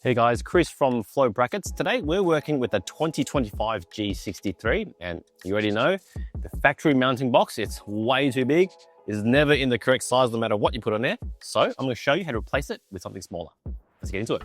Hey guys, Chris from Flow Brackets. Today we're working with the 2025 G63, and you already know the factory mounting box, it's way too big. It's never in the correct size no matter what you put on there. So I'm going to show you how to replace it with something smaller. Let's get into it.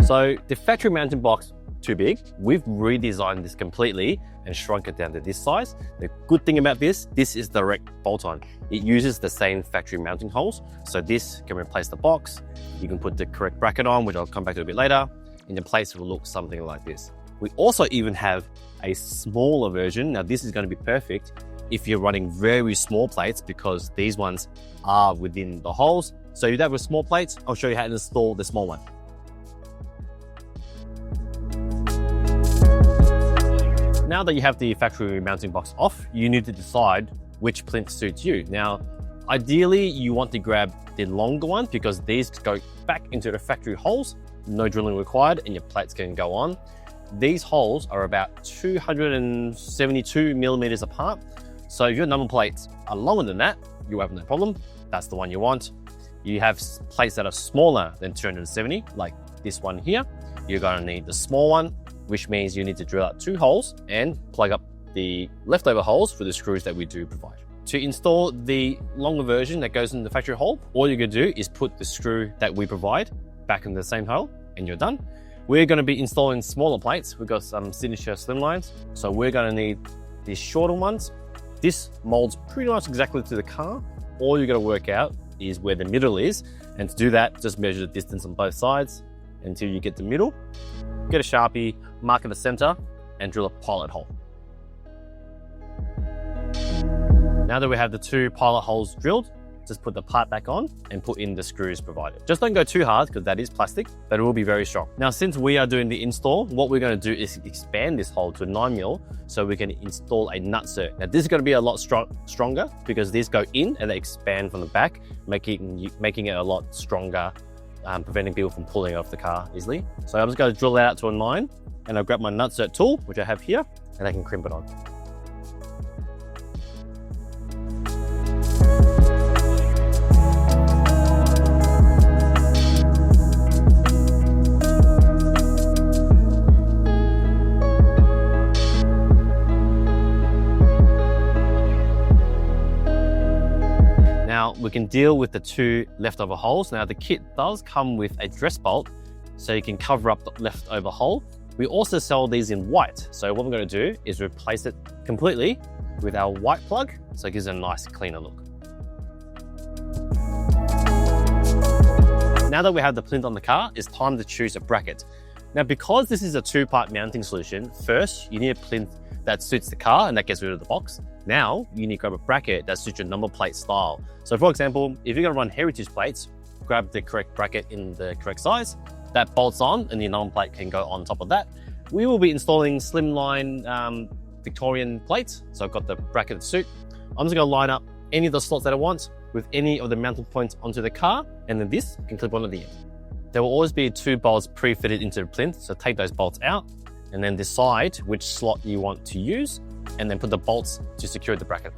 So the factory mounting box, too big. We've redesigned this completely and shrunk it down to this size. The good thing about this is direct bolt-on. It uses the same factory mounting holes. So this can replace the box. You can put the correct bracket on, which I'll come back to a bit later. And the place will look something like this. We also even have a smaller version. Now this is going to be perfect if you're running very small plates because these ones are within the holes. So if you have a small plates, I'll show you how to install the small one. Now that you have the factory mounting box off, you need to decide which plinth suits you. Now, ideally, you want to grab the longer one because these go back into the factory holes, no drilling required, and your plates can go on. These holes are about 272 millimeters apart. So if your number plates are longer than that, you have no problem. That's the one you want. You have plates that are smaller than 270, like this one here. You're gonna need the small one, which means you need to drill out 2 holes and plug up the leftover holes for the screws that we do provide. To install the longer version that goes in the factory hole, all you're gonna do is put the screw that we provide back in the same hole and you're done. We're gonna be installing smaller plates. We've got some Signature Slimlines. So we're gonna need these shorter ones. This molds pretty much exactly to the car. All you gotta work out is where the middle is. And to do that, just measure the distance on both sides until you get the middle. Get a Sharpie, mark at the center, and drill a pilot hole. Now that we have the 2 pilot holes drilled, just put the part back on and put in the screws provided. Just don't go too hard because that is plastic, but it will be very strong. Now, since we are doing the install, what we're going to do is expand this hole to 9mm so we can install a Nutsert. Now, this is going to be a lot stronger because these go in and they expand from the back, making it a lot stronger, preventing people from pulling off the car easily. So I'm just going to drill that out to a 9 and I'll grab my Nutsert tool, which I have here, and I can crimp it on. Now we can deal with the 2 leftover holes. Now the kit does come with a dress bolt so you can cover up the leftover hole. We also sell these in white. So what we're going to do is replace it completely with our white plug so it gives it a nice cleaner look. Now that we have the plinth on the car, it's time to choose a bracket. Now because this is a 2-part mounting solution, first you need a plinth that suits the car and that gets rid of the box. Now you need to grab a bracket that suits your number plate style. So for example, if you're going to run heritage plates, grab the correct bracket in the correct size. That bolts on and your number plate can go on top of that. We will be installing slimline Victorian plates. So I've got the bracket to suit. I'm just going to line up any of the slots that I want with any of the mounting points onto the car, and then this can clip onto the end. There will always be 2 bolts pre-fitted into the plinth, so take those bolts out and then decide which slot you want to use and then put the bolts to secure the bracket.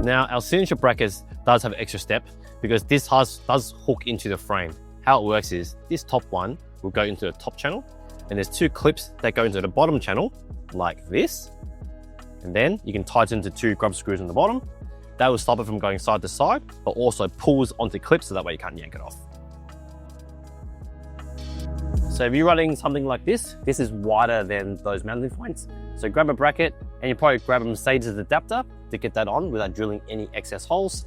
Now our signature brackets does have an extra step because this does hook into the frame. How it works is this top one will go into the top channel and there's 2 clips that go into the bottom channel like this. And then you can tighten into 2 grub screws on the bottom. That will stop it from going side to side, but also pulls onto clips so that way you can't yank it off. So if you're running something like this is wider than those mounting points. So grab a bracket and you probably grab a Mercedes adapter to get that on without drilling any excess holes.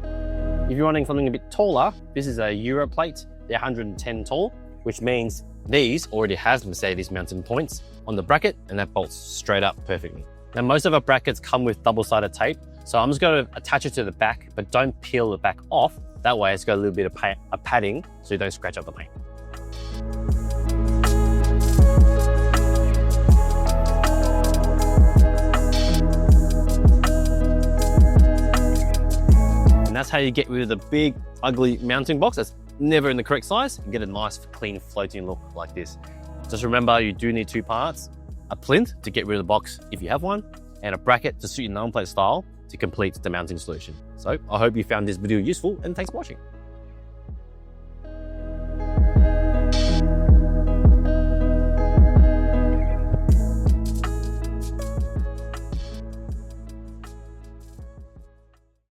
If you're running something a bit taller, this is a Euro plate. They're 110 tall, which means these already has Mercedes mounting points on the bracket and that bolts straight up perfectly. Now most of our brackets come with double-sided tape. So I'm just going to attach it to the back, but don't peel the back off. That way it's got a little bit of padding so you don't scratch up the paint. And that's how you get rid of the big, ugly mounting box that's never in the correct size and get a nice, clean, floating look like this. Just remember, you do need 2 parts. a plinth to get rid of the box if you have one, and a bracket to suit your number plate style to complete the mounting solution. So I hope you found this video useful, and thanks for watching.